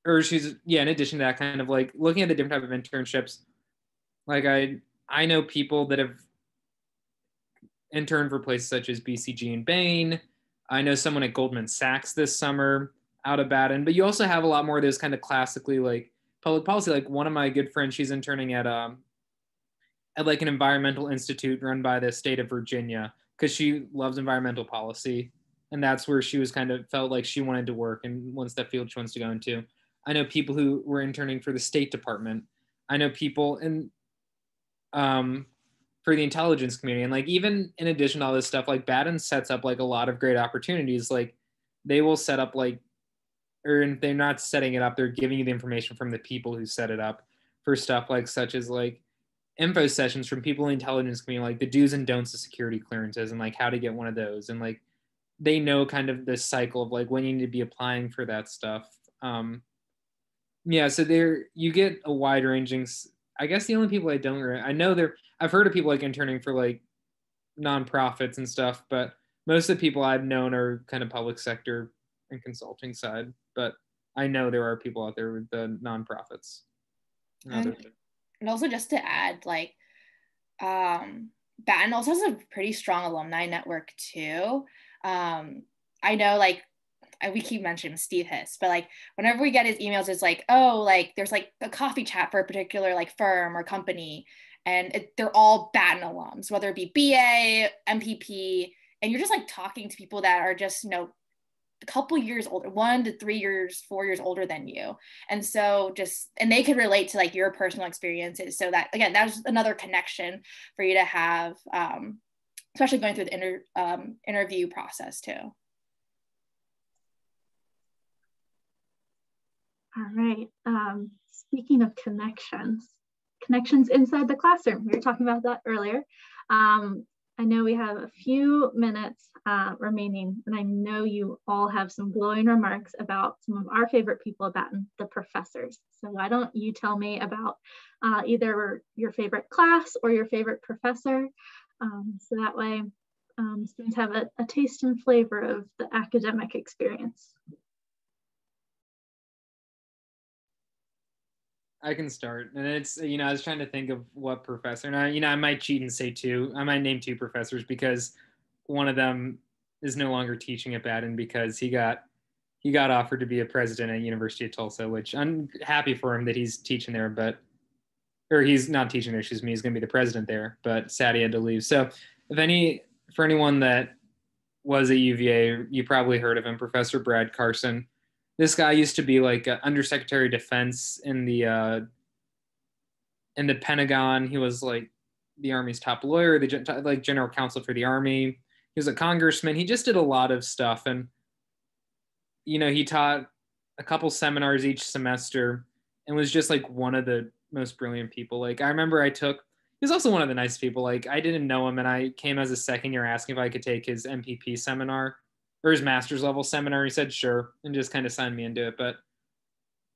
kind of like looking at the different type of internships, like I know people that have interned for places such as BCG and Bain. I know someone at Goldman Sachs this summer out of Batten, but you also have a lot more of those kind of classically like public policy. Like one of my good friends, she's interning at like an environmental institute run by the state of Virginia, because she loves environmental policy. And that's where she was kind of felt like she wanted to work, and what's that field she wants to go into. I know people who were interning for the State Department. I know people for the intelligence community. And like, even in addition to all this stuff, like Batten sets up like a lot of great opportunities. Like they will set up like, or they're not setting it up, they're giving you the information from the people who set it up for stuff like such as like info sessions from people in the intelligence community, like the do's and don'ts of security clearances and like how to get one of those, and like they know kind of this cycle of like when you need to be applying for that stuff. Yeah, so you get a wide ranging, I guess the only people I know I've heard of people like interning for like nonprofits and stuff, but most of the people I've known are kind of public sector and consulting side, but I know there are people out there with the nonprofits. And also just to add, like, Batten also has a pretty strong alumni network too. I know, like, we keep mentioning Steve Hiss, but like whenever we get his emails, it's like, oh, like there's like a coffee chat for a particular like firm or company, and they're all Batten alums, whether it be BA, MPP, and you're just like talking to people that are just, you know, a couple years older, 1 to 3 years, 4 years older than you. And so and they can relate to like your personal experiences. So that, again, that was another connection for you to have, especially going through the interview process too. All right. Speaking of connections inside the classroom, we were talking about that earlier. I know we have a few minutes remaining, and I know you all have some glowing remarks about some of our favorite people at Batten, the professors. So why don't you tell me about either your favorite class or your favorite professor, so that way students have a taste and flavor of the academic experience. I can start, and it's, you know, I was trying to think of what professor, and I might cheat and say two. I might name two professors because one of them is no longer teaching at Batten because he got offered to be a president at University of Tulsa, which I'm happy for him that he's teaching there, or he's not teaching there, excuse me, he's going to be the president there, but sad he had to leave. So for anyone that was at UVA, you probably heard of him, Professor Brad Carson. This guy used to be like Undersecretary of Defense in the Pentagon. He was like the Army's top lawyer, like general counsel for the Army. He was a congressman. He just did a lot of stuff. And, you know, he taught a couple seminars each semester and was just like one of the most brilliant people. Like, I remember he was also one of the nicest people. Like, I didn't know him, and I came as a second year asking if I could take his MPP seminar or his master's level seminar. He said sure, and just kind of signed me into it. But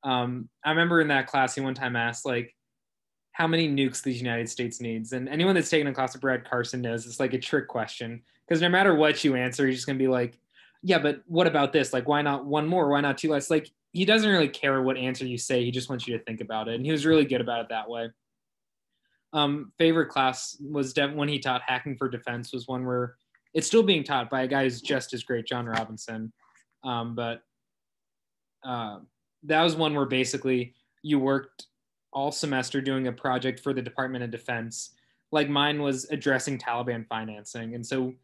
I remember in that class, he one time asked like, how many nukes the United States needs? And anyone that's taken a class of Brad Carson knows it's like a trick question, because no matter what you answer, he's just gonna be like, yeah, but what about this? Like, why not one more? Why not two less? Like, he doesn't really care what answer you say. He just wants you to think about it. And he was really good about it that way. Favorite class was when he taught Hacking for Defense, was one where it's still being taught by a guy who's just as great, John Robinson. But that was one where basically you worked all semester doing a project for the Department of Defense. Like mine was addressing Taliban financing. And so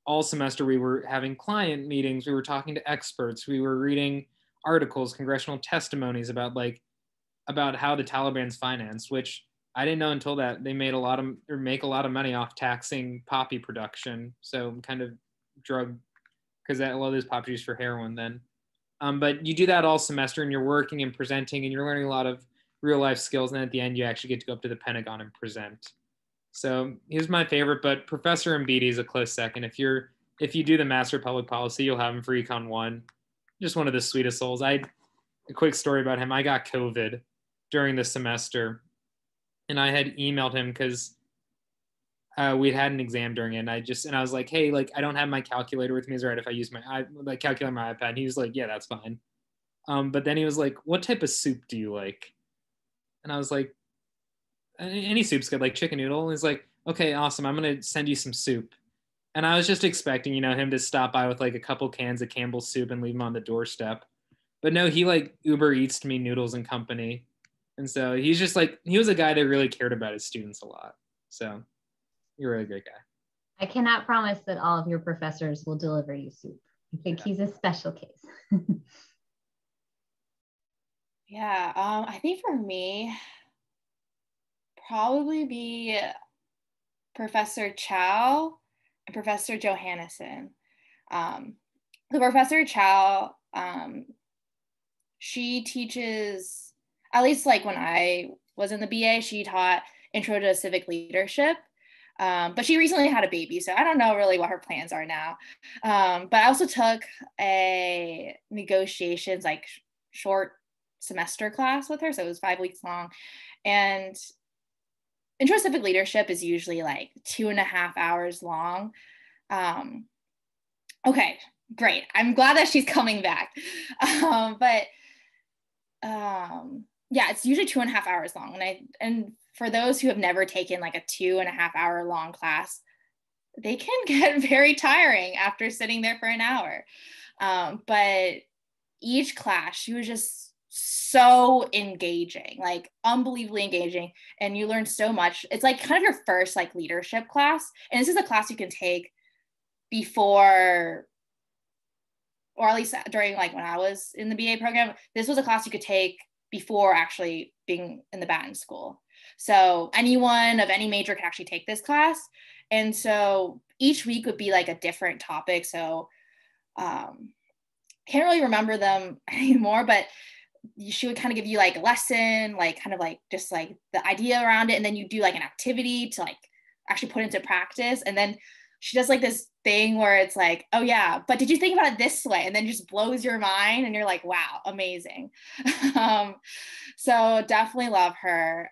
all semester we were having client meetings, we were talking to experts, we were reading articles, congressional testimonies about how the Taliban's financed, which I didn't know until that they make a lot of money off taxing poppy production. So kind of drug, because a lot of those poppy used for heroin then. But you do that all semester, and you're working and presenting, and you're learning a lot of real life skills. And then at the end, you actually get to go up to the Pentagon and present. So he's my favorite, but Professor Mbidi is a close second. If you do the Master of Public Policy, you'll have him for Econ 1. Just one of the sweetest souls. A quick story about him. I got COVID during the semester, and I had emailed him because we'd had an exam during it, and I was like, hey, like, I don't have my calculator with me. Is it right if I use my calculator on my iPad? And he was like, yeah, that's fine. But then he was like, what type of soup do you like? And I was like, any soup's good, like chicken noodle. And he's like, okay, awesome. I'm going to send you some soup. And I was just expecting, him to stop by with like a couple cans of Campbell's soup and leave them on the doorstep. But no, he like Uber Eats me noodles and company. And so he's just like, he was a guy that really cared about his students a lot. So you're a really great guy. I cannot promise that all of your professors will deliver you soup. I think he's a special case. Yeah, I think for me, probably be Professor Chow and Professor Johannesson. The Professor Chow, she teaches, at least like when I was in the BA, she taught Intro to Civic Leadership. But she recently had a baby, so I don't know really what her plans are now. But I also took a negotiations, like short semester class with her. So it was 5 weeks long. And intro-civic leadership is usually like 2.5 hours long. Okay, great. I'm glad that she's coming back. Yeah, it's usually 2.5 hours long. And for those who have never taken like a 2.5 hour long class, they can get very tiring after sitting there for an hour. But each class, she was just so engaging, like unbelievably engaging. And you learn so much. It's like kind of your first like leadership class. And this is a class you can take before, or at least during like when I was in the BA program, this was a class you could take before actually being in the Batten School. So anyone of any major could actually take this class. And so each week would be like a different topic. So can't really remember them anymore, but she would kind of give you like a lesson, like kind of like just like the idea around it. And then you do like an activity to like actually put into practice. And then she does like this thing where it's like, oh yeah, but did you think about it this way? And then just blows your mind and you're like, wow, amazing. So definitely love her.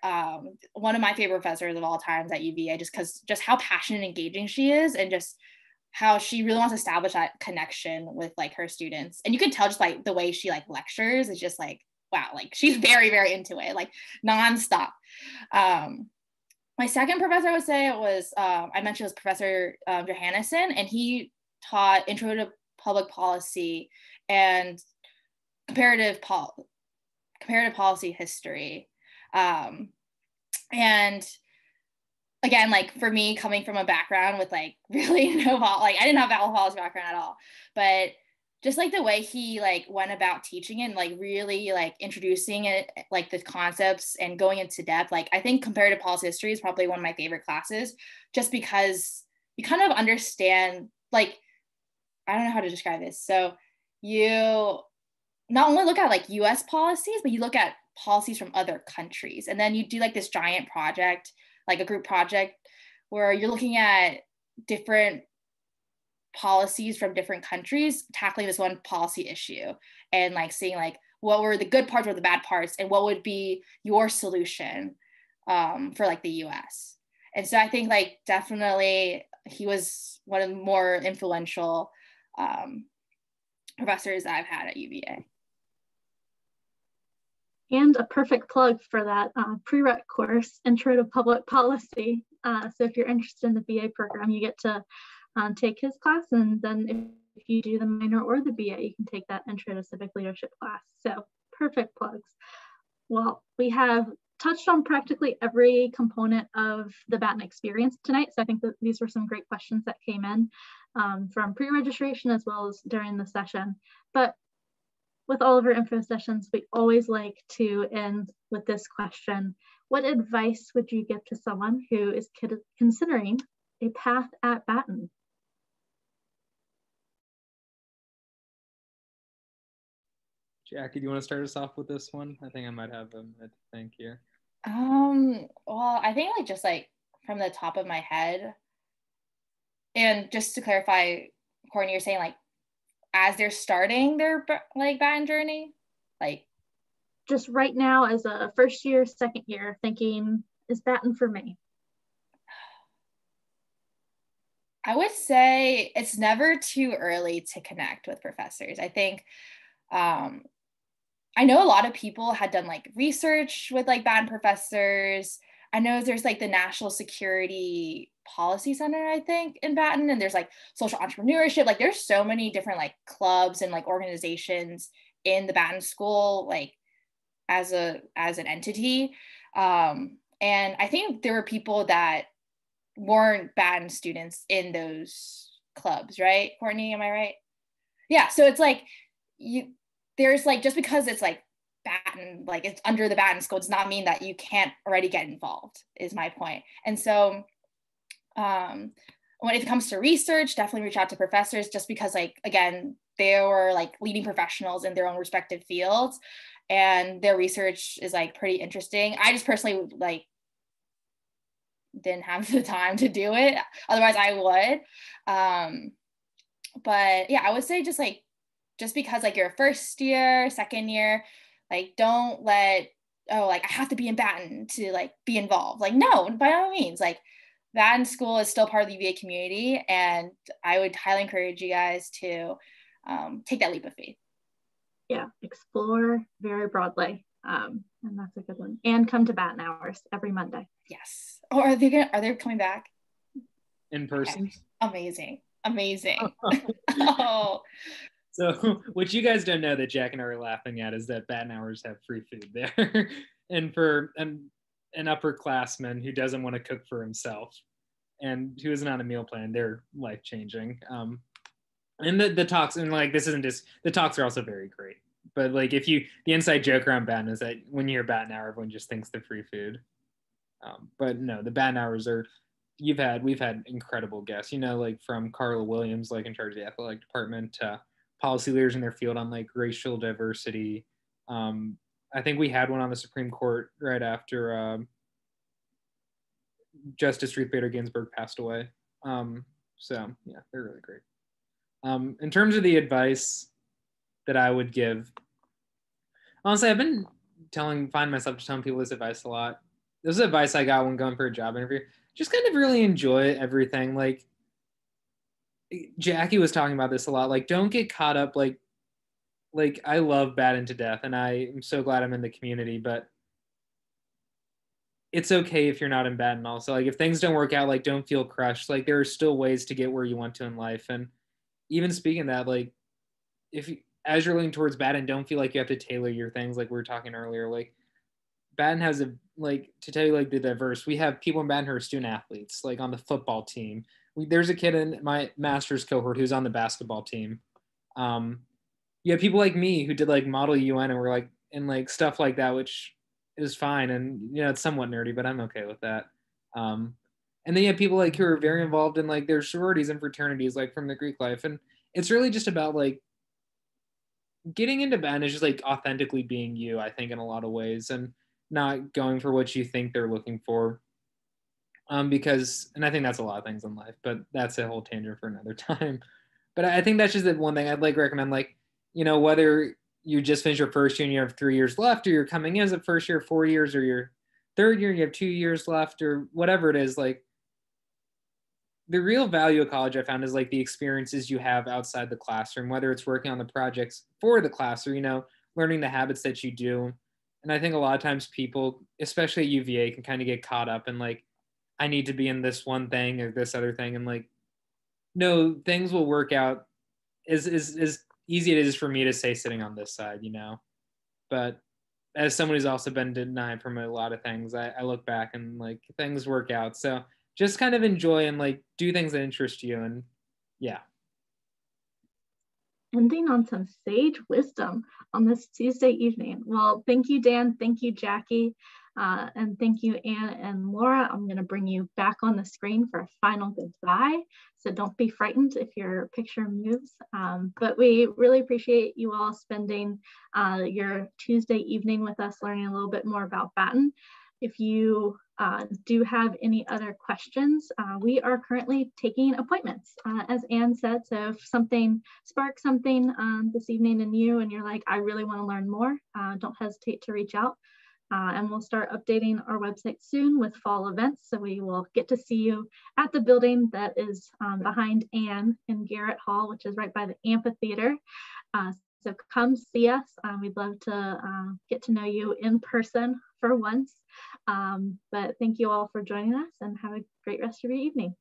One of my favorite professors of all times at UVA, just how passionate and engaging she is, and just how she really wants to establish that connection with like her students. And you can tell just like the way she like lectures is just like, wow, like she's very, very into it, like nonstop. My second professor I would say was, I mentioned was Professor Johannesson, and he taught Intro to Public Policy and comparative policy history. And again, like for me, coming from a background with like really no, like I didn't have a policy background at all, but just like the way he like went about teaching it and like really like introducing it, like the concepts and going into depth. Like I think comparative policy history is probably one of my favorite classes, just because you kind of understand, like, I don't know how to describe this. So you not only look at like US policies, but you look at policies from other countries. And then you do like this giant project, like a group project, where you're looking at different policies from different countries tackling this one policy issue, and like seeing like what were the good parts or the bad parts, and what would be your solution for like the US. And so I think like definitely he was one of the more influential professors I've had at UVA. And a perfect plug for that prereq course, Intro to Public Policy. So if you're interested in the BA program, you get to take his class, and then if you do the minor or the BA, you can take that Intro to Civic Leadership class. So perfect plugs. Well, we have touched on practically every component of the Batten experience tonight. So I think that these were some great questions that came in from pre-registration as well as during the session. But with all of our info sessions, we always like to end with this question. What advice would you give to someone who is considering a path at Batten? Jackie, do you want to start us off with this one? I think I might have a think here. Well, I think like just like from the top of my head, and just to clarify, Courtney, you're saying like as they're starting their like Batten journey, like just right now as a first year, second year, thinking, is Batten for me? I would say it's never too early to connect with professors. I think I know a lot of people had done like research with like Batten professors. I know there's like the National Security Policy Center, I think, in Batten, and there's like social entrepreneurship. Like there's so many different like clubs and like organizations in the Batten School, like as an entity. And I think there were people that weren't Batten students in those clubs, right? Courtney, am I right? Yeah. So it's like there's like, just because it's like Batten, like it's under the Batten School, does not mean that you can't already get involved, is my point. And so when it comes to research, definitely reach out to professors, just because like, again, they were like leading professionals in their own respective fields, and their research is like pretty interesting. I just personally like didn't have the time to do it. Otherwise I would. But yeah, I would say just because like you're first year, second year, like don't let, oh, like I have to be in Batten to like be involved. Like, no, by all means, like Batten School is still part of the UVA community, and I would highly encourage you guys to take that leap of faith. Yeah, explore very broadly. And that's a good one. And come to Batten Hours every Monday. Yes. Oh, are they coming back? In person? Okay. Amazing. Oh. So what you guys don't know that Jack and I are laughing at is that Batten Hours have free food there. And for an upperclassman who doesn't want to cook for himself and who isn't on a meal plan, they're life-changing. And the talks, and like this isn't just, the talks are also very great. But like the inside joke around Batten is that when you hear Batten Hour, everyone just thinks the free food. But no, the Batten Hours are, we've had incredible guests, like from Carla Williams, like in charge of the athletic department, to policy leaders in their field on like racial diversity. I think we had one on the Supreme Court right after Justice Ruth Bader Ginsburg passed away. So yeah, they're really great. In terms of the advice that I would give, honestly, I've been find myself telling people this advice a lot. This is advice I got when going for a job interview. Just kind of really enjoy everything. Like Jackie was talking about this a lot. Like, don't get caught up. Like I love Batten to death, and I am so glad I'm in the community. But it's okay if you're not in Batten. Also, like if things don't work out, like don't feel crushed. Like there are still ways to get where you want to in life. And even speaking of that, like as you're leaning towards Batten, don't feel like you have to tailor your things. Like we were talking earlier, like Batten has to tell you like the diverse, we have people in Batten who are student athletes, like on the football team. There's a kid in my master's cohort who's on the basketball team. You have people like me who did like Model UN and were like, and like stuff like that, which is fine. And, it's somewhat nerdy, but I'm okay with that. And then you have people like who are very involved in like their sororities and fraternities, like from the Greek life. And it's really just about like getting into Batten is just like authentically being you, I think, in a lot of ways, and not going for what you think they're looking for. Because, and I think that's a lot of things in life, but that's a whole tangent for another time. But I think that's just the one thing I'd like recommend, like, whether you just finish your first year and you have 3 years left, or you're coming in as a first year 4 years, or your third year, you have 2 years left, or whatever it is, like the real value of college I found is like the experiences you have outside the classroom, whether it's working on the projects for the class or, learning the habits that you do. And I think a lot of times people, especially at UVA, can kind of get caught up in like, I need to be in this one thing or this other thing. And like, no, things will work out as easy it is for me to say sitting on this side, but as someone who's also been denied from a lot of things, I look back and like things work out. So just kind of enjoy and like do things that interest you. And yeah. Ending on some sage wisdom on this Tuesday evening. Well, thank you, Dan. Thank you, Jackie. And thank you, Anne and Laura. I'm going to bring you back on the screen for a final goodbye. So don't be frightened if your picture moves. But we really appreciate you all spending your Tuesday evening with us, learning a little bit more about Batten. If you do have any other questions, we are currently taking appointments, as Anne said. So if something sparks something this evening in you and you're like, I really want to learn more, don't hesitate to reach out. And we'll start updating our website soon with fall events. So we will get to see you at the building that is behind Anne in Garrett Hall, which is right by the amphitheater. So come see us. We'd love to get to know you in person for once. But thank you all for joining us, and have a great rest of your evening.